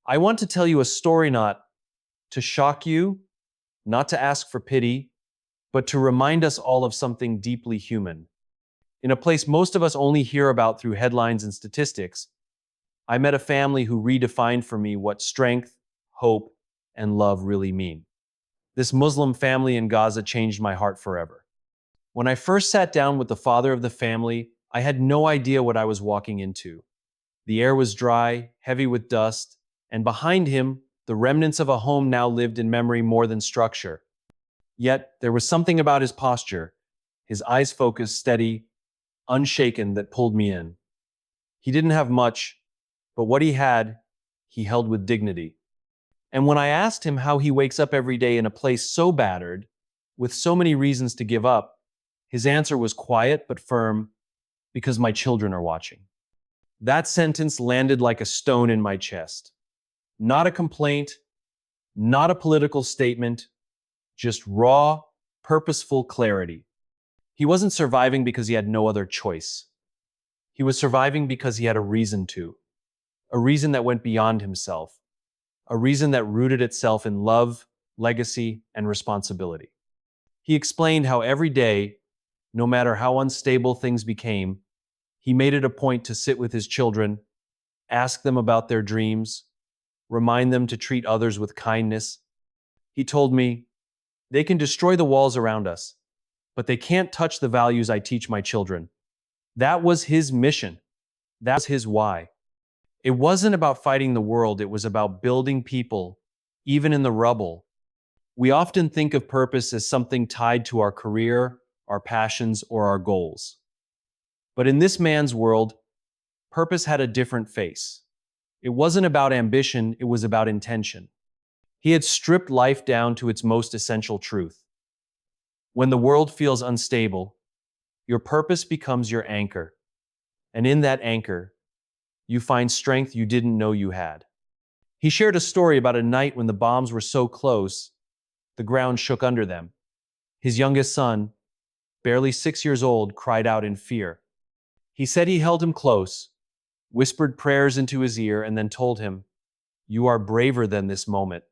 I want to tell you a story not to shock you, not to ask for pity, but to remind us all of something deeply human. In a place most of us only hear about through headlines and statistics, I met a family who redefined for me what strength, hope, and love really mean. This Muslim family in Gaza changed my heart forever. When I first sat down with the father of the family, I had no idea what I was walking into. The air was dry, heavy with dust, and behind him, the remnants of a home now lived in memory more than structure. Yet, there was something about his posture, his eyes focused, steady, unshaken, that pulled me in. He didn't have much, but what he had, he held with dignity. And when I asked him how he wakes up every day in a place so battered, with so many reasons to give up, his answer was quiet but firm: because my children are watching. That sentence landed like a stone in my chest. Not a complaint, not a political statement, just raw, purposeful clarity. He wasn't surviving because he had no other choice. He was surviving because he had a reason to, a reason that went beyond himself, a reason that rooted itself in love, legacy, and responsibility. He explained how every day, no matter how unstable things became, he made it a point to sit with his children, ask them about their dreams, remind them to treat others with kindness. He told me, "They can destroy the walls around us, but they can't touch the values I teach my children." That was his mission. That was his why. It wasn't about fighting the world, it was about building people, even in the rubble. We often think of purpose as something tied to our career, our passions, or our goals. But in this man's world, purpose had a different face. It wasn't about ambition, it was about intention. He had stripped life down to its most essential truth. When the world feels unstable, your purpose becomes your anchor. And in that anchor, you find strength you didn't know you had. He shared a story about a night when the bombs were so close, the ground shook under them. His youngest son, barely 6 years old, cried out in fear. He said he held him close, whispered prayers into his ear, and then told him, "You are braver than this moment."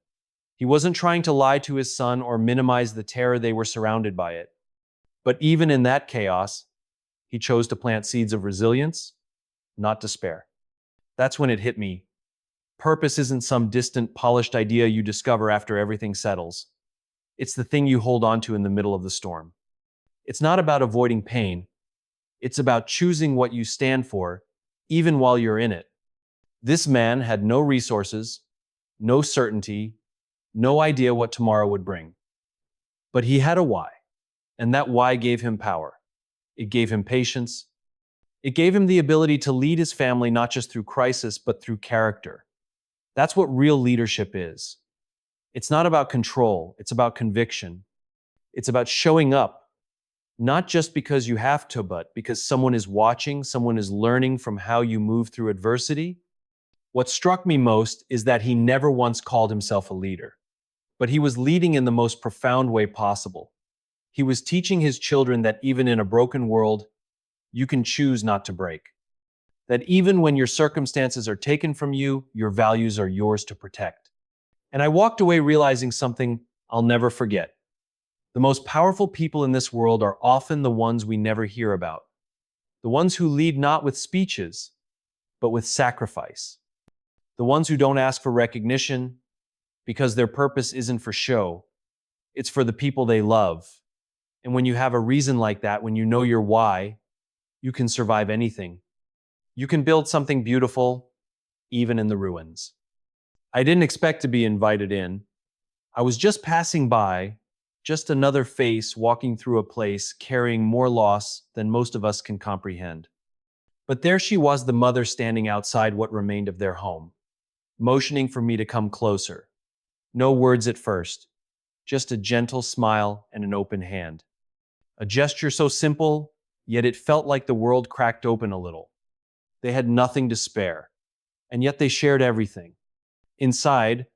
He wasn't trying to lie to his son or minimize the terror. They were surrounded by it. But even in that chaos, he chose to plant seeds of resilience, not despair. That's when it hit me. Purpose isn't some distant, polished idea you discover after everything settles. It's the thing you hold on to in the middle of the storm. It's not about avoiding pain. It's about choosing what you stand for, even while you're in it. This man had no resources, no certainty, no idea what tomorrow would bring. But he had a why, and that why gave him power. It gave him patience. It gave him the ability to lead his family not just through crisis, but through character. That's what real leadership is. It's not about control, it's about conviction. It's about showing up, not just because you have to, but because someone is watching, someone is learning from how you move through adversity. What struck me most is that he never once called himself a leader, but he was leading in the most profound way possible. He was teaching his children that even in a broken world, you can choose not to break. That even when your circumstances are taken from you, your values are yours to protect. And I walked away realizing something I'll never forget. The most powerful people in this world are often the ones we never hear about. The ones who lead not with speeches, but with sacrifice. The ones who don't ask for recognition because their purpose isn't for show. It's for the people they love. And when you have a reason like that, when you know your why, you can survive anything. You can build something beautiful, even in the ruins. I didn't expect to be invited in. I was just passing by, just another face walking through a place carrying more loss than most of us can comprehend. But there she was, the mother standing outside what remained of their home, motioning for me to come closer. No words at first, just a gentle smile and an open hand. A gesture so simple, yet it felt like the world cracked open a little. They had nothing to spare, and yet they shared everything. Inside,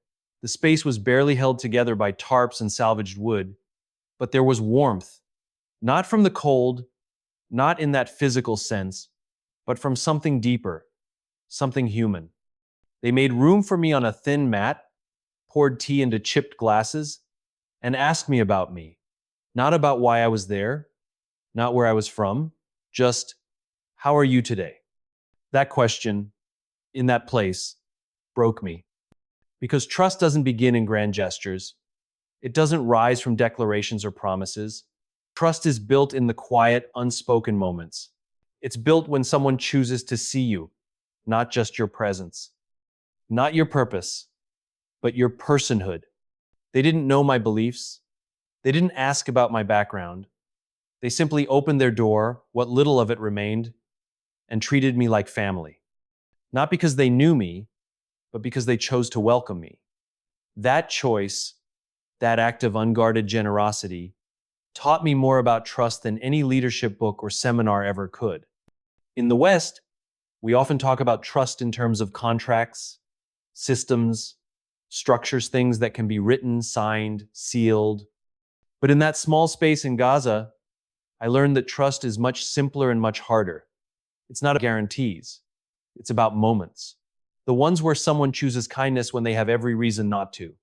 the space was barely held together by tarps and salvaged wood, but there was warmth, not from the cold, not in that physical sense, but from something deeper, something human. They made room for me on a thin mat, poured tea into chipped glasses, and asked me about me. Not about why I was there, not where I was from, just, how are you today? That question, in that place, broke me. Because trust doesn't begin in grand gestures. It doesn't rise from declarations or promises. Trust is built in the quiet, unspoken moments. It's built when someone chooses to see you, not just your presence, not your purpose, but your personhood. They didn't know my beliefs. They didn't ask about my background. They simply opened their door, what little of it remained, and treated me like family. Not because they knew me, but because they chose to welcome me. That choice, that act of unguarded generosity, taught me more about trust than any leadership book or seminar ever could. In the West, we often talk about trust in terms of contracts, systems, structures, things that can be written, signed, sealed. But in that small space in Gaza, I learned that trust is much simpler and much harder. It's not about guarantees. It's about moments. The ones where someone chooses kindness when they have every reason not to.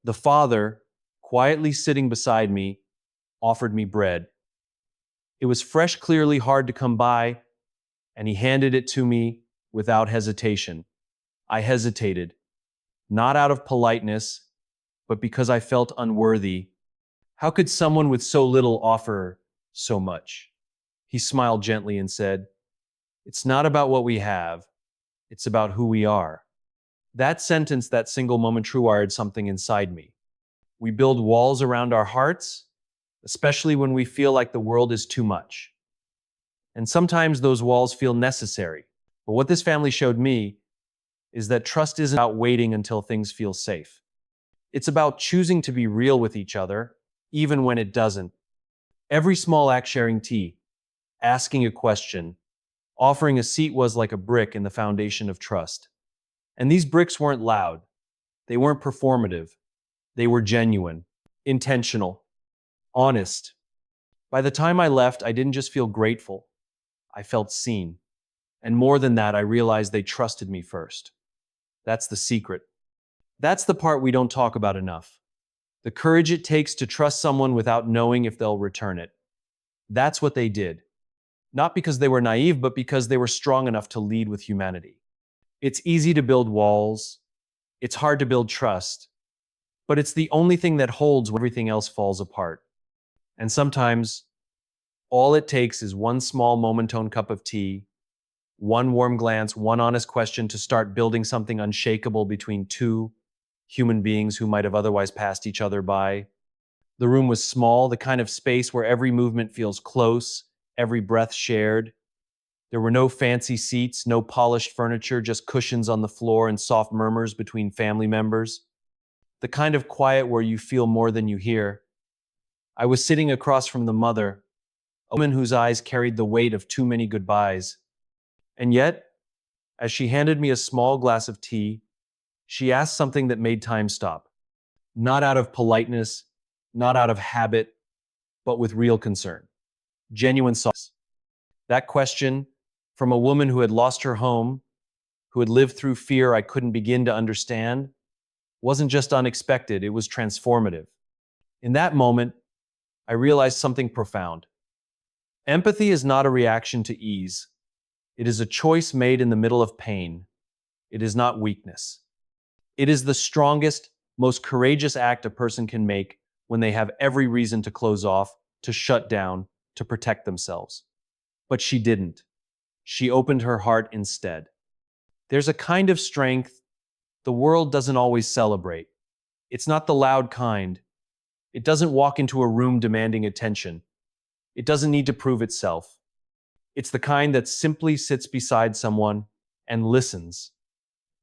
The father, quietly sitting beside me, offered me bread. It was fresh, clearly hard to come by, and he handed it to me without hesitation. I hesitated, not out of politeness, but because I felt unworthy. How could someone with so little offer so much? He smiled gently and said, "It's not about what we have, it's about who we are." That sentence, that single moment, true wired something inside me. We build walls around our hearts, especially when we feel like the world is too much. And sometimes those walls feel necessary. But what this family showed me is that trust isn't about waiting until things feel safe. It's about choosing to be real with each other, even when it doesn't. Every small act, sharing tea, asking a question, offering a seat, was like a brick in the foundation of trust. And these bricks weren't loud. They weren't performative. They were genuine, intentional, honest. By the time I left, I didn't just feel grateful. I felt seen. And more than that, I realized they trusted me first. That's the secret. That's the part we don't talk about enough. The courage it takes to trust someone without knowing if they'll return it. That's what they did. Not because they were naive, but because they were strong enough to lead with humanity. It's easy to build walls. It's hard to build trust. But it's the only thing that holds when everything else falls apart. And sometimes, all it takes is one small monotone cup of tea, one warm glance, one honest question to start building something unshakable between two human beings who might have otherwise passed each other by. The room was small, the kind of space where every movement feels close, every breath shared. There were no fancy seats, no polished furniture, just cushions on the floor and soft murmurs between family members. The kind of quiet where you feel more than you hear. I was sitting across from the mother, a woman whose eyes carried the weight of too many goodbyes. And yet, as she handed me a small glass of tea, she asked something that made time stop. Not out of politeness, not out of habit, but with real concern. Genuine solace. That question, from a woman who had lost her home, who had lived through fear I couldn't begin to understand, wasn't just unexpected, it was transformative. In that moment, I realized something profound. Empathy is not a reaction to ease. It is a choice made in the middle of pain. It is not weakness. It is the strongest, most courageous act a person can make when they have every reason to close off, to shut down, to protect themselves. But she didn't. She opened her heart instead. There's a kind of strength the world doesn't always celebrate. It's not the loud kind. It doesn't walk into a room demanding attention. It doesn't need to prove itself. It's the kind that simply sits beside someone and listens.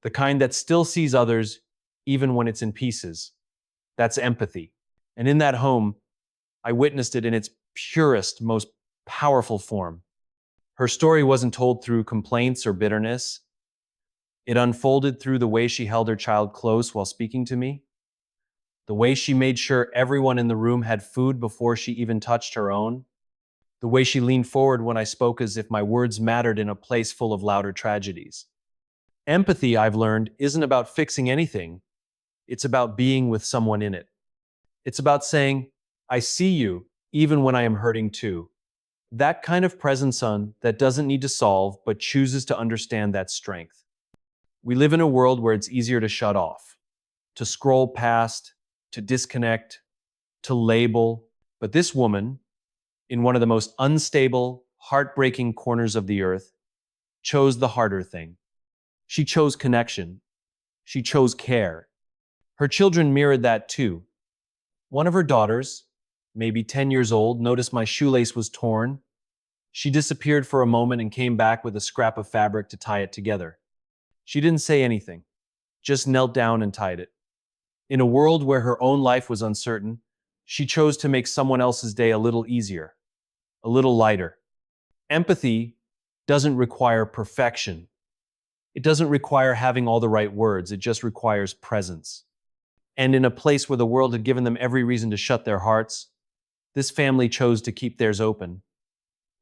The kind that still sees others even when it's in pieces. That's empathy. And in that home, I witnessed it in its purest, most powerful form. Her story wasn't told through complaints or bitterness. It unfolded through the way she held her child close while speaking to me, the way she made sure everyone in the room had food before she even touched her own, the way she leaned forward when I spoke as if my words mattered in a place full of louder tragedies. Empathy, I've learned, isn't about fixing anything. It's about being with someone in it. It's about saying, I see you, even when I am hurting too. That kind of presence, son, that doesn't need to solve, but chooses to understand that strength. We live in a world where it's easier to shut off, to scroll past, to disconnect, to label. But this woman, in one of the most unstable, heartbreaking corners of the earth, chose the harder thing. She chose connection. She chose care. Her children mirrored that too. One of her daughters, maybe 10 years old, noticed my shoelace was torn. She disappeared for a moment and came back with a scrap of fabric to tie it together. She didn't say anything, just knelt down and tied it. In a world where her own life was uncertain, she chose to make someone else's day a little easier, a little lighter. Empathy doesn't require perfection. It doesn't require having all the right words. It just requires presence. And in a place where the world had given them every reason to shut their hearts, this family chose to keep theirs open.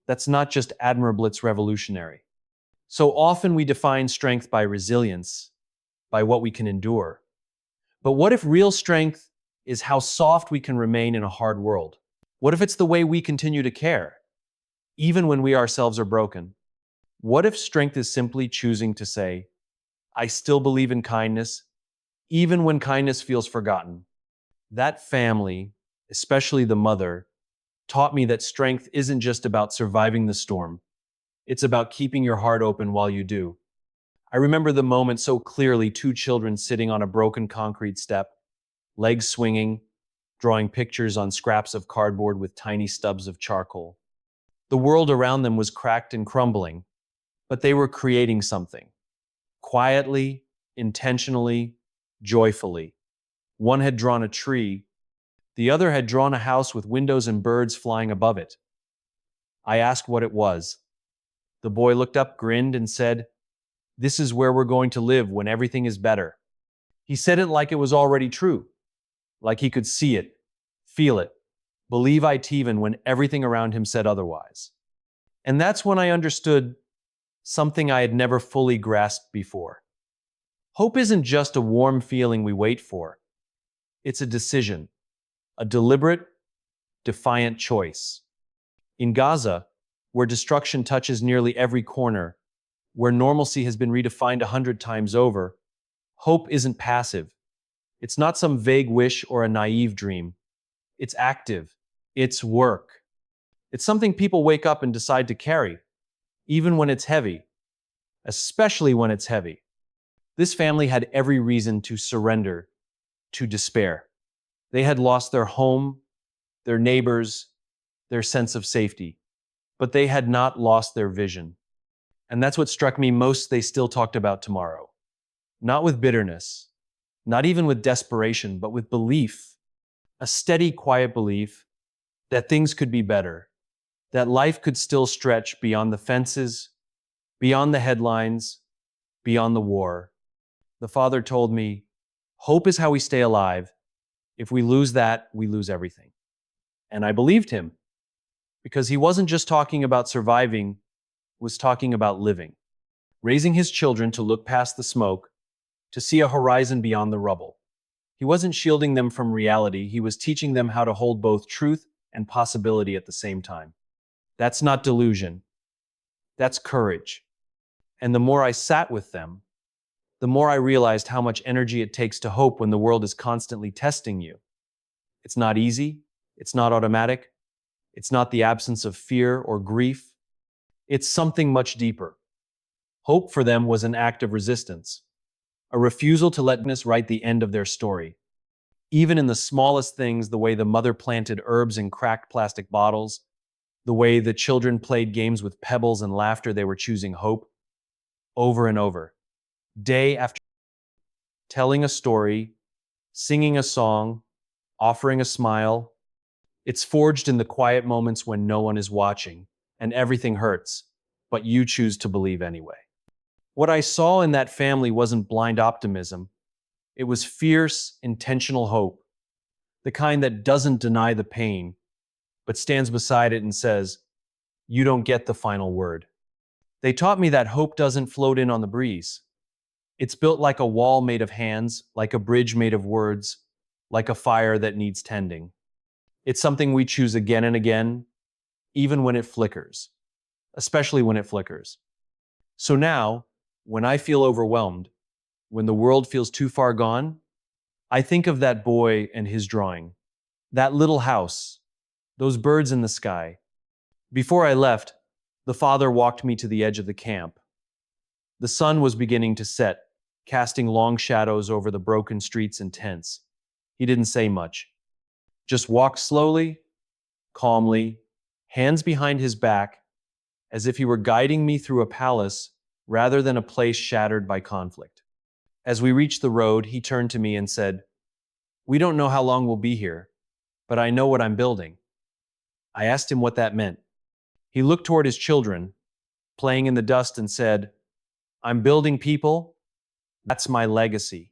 That's not just admirable, it's revolutionary. So often we define strength by resilience, by what we can endure. But what if real strength is how soft we can remain in a hard world? What if it's the way we continue to care, even when we ourselves are broken? What if strength is simply choosing to say, I still believe in kindness, even when kindness feels forgotten? That family, especially the mother, taught me that strength isn't just about surviving the storm. It's about keeping your heart open while you do. I remember the moment so clearly, two children sitting on a broken concrete step, legs swinging, drawing pictures on scraps of cardboard with tiny stubs of charcoal. The world around them was cracked and crumbling, but they were creating something. Quietly, intentionally, joyfully. One had drawn a tree, the other had drawn a house with windows and birds flying above it. I asked what it was. The boy looked up, grinned, and said, This is where we're going to live when everything is better. He said it like it was already true, like he could see it, feel it, believe it even when everything around him said otherwise. And that's when I understood something I had never fully grasped before. Hope isn't just a warm feeling we wait for. It's a decision, a deliberate, defiant choice. In Gaza, where destruction touches nearly every corner, where normalcy has been redefined 100 times over, hope isn't passive. It's not some vague wish or a naive dream. It's active. It's work. It's something people wake up and decide to carry, even when it's heavy, especially when it's heavy. This family had every reason to surrender, to despair. They had lost their home, their neighbors, their sense of safety, but they had not lost their vision. And that's what struck me most. They still talked about tomorrow. Not with bitterness, not even with desperation, but with belief. A steady, quiet belief that things could be better, that life could still stretch beyond the fences, beyond the headlines, beyond the war. The father told me, hope is how we stay alive. If we lose that, we lose everything. And I believed him, because he wasn't just talking about surviving, he was talking about living, raising his children to look past the smoke, to see a horizon beyond the rubble. He wasn't shielding them from reality, he was teaching them how to hold both truth and possibility at the same time. That's not delusion, that's courage. And the more I sat with them, the more I realized how much energy it takes to hope when the world is constantly testing you. It's not easy, it's not automatic, it's not the absence of fear or grief. It's something much deeper. Hope for them was an act of resistance, a refusal to let darkness write the end of their story. Even in the smallest things, the way the mother planted herbs in cracked plastic bottles, the way the children played games with pebbles and laughter, they were choosing hope over and over, day after telling a story, singing a song, offering a smile. It's forged in the quiet moments when no one is watching and everything hurts, but you choose to believe anyway. What I saw in that family wasn't blind optimism. It was fierce, intentional hope, the kind that doesn't deny the pain, but stands beside it and says, you don't get the final word. They taught me that hope doesn't float in on the breeze. It's built like a wall made of hands, like a bridge made of words, like a fire that needs tending. It's something we choose again and again, even when it flickers, especially when it flickers. So now, when I feel overwhelmed, when the world feels too far gone, I think of that boy and his drawing, that little house, those birds in the sky. Before I left, the father walked me to the edge of the camp. The sun was beginning to set, casting long shadows over the broken streets and tents. He didn't say much, just walked slowly, calmly, hands behind his back, as if he were guiding me through a palace rather than a place shattered by conflict. As we reached the road, he turned to me and said, "We don't know how long we'll be here, but I know what I'm building." I asked him what that meant. He looked toward his children, playing in the dust, and said, "I'm building people. That's my legacy."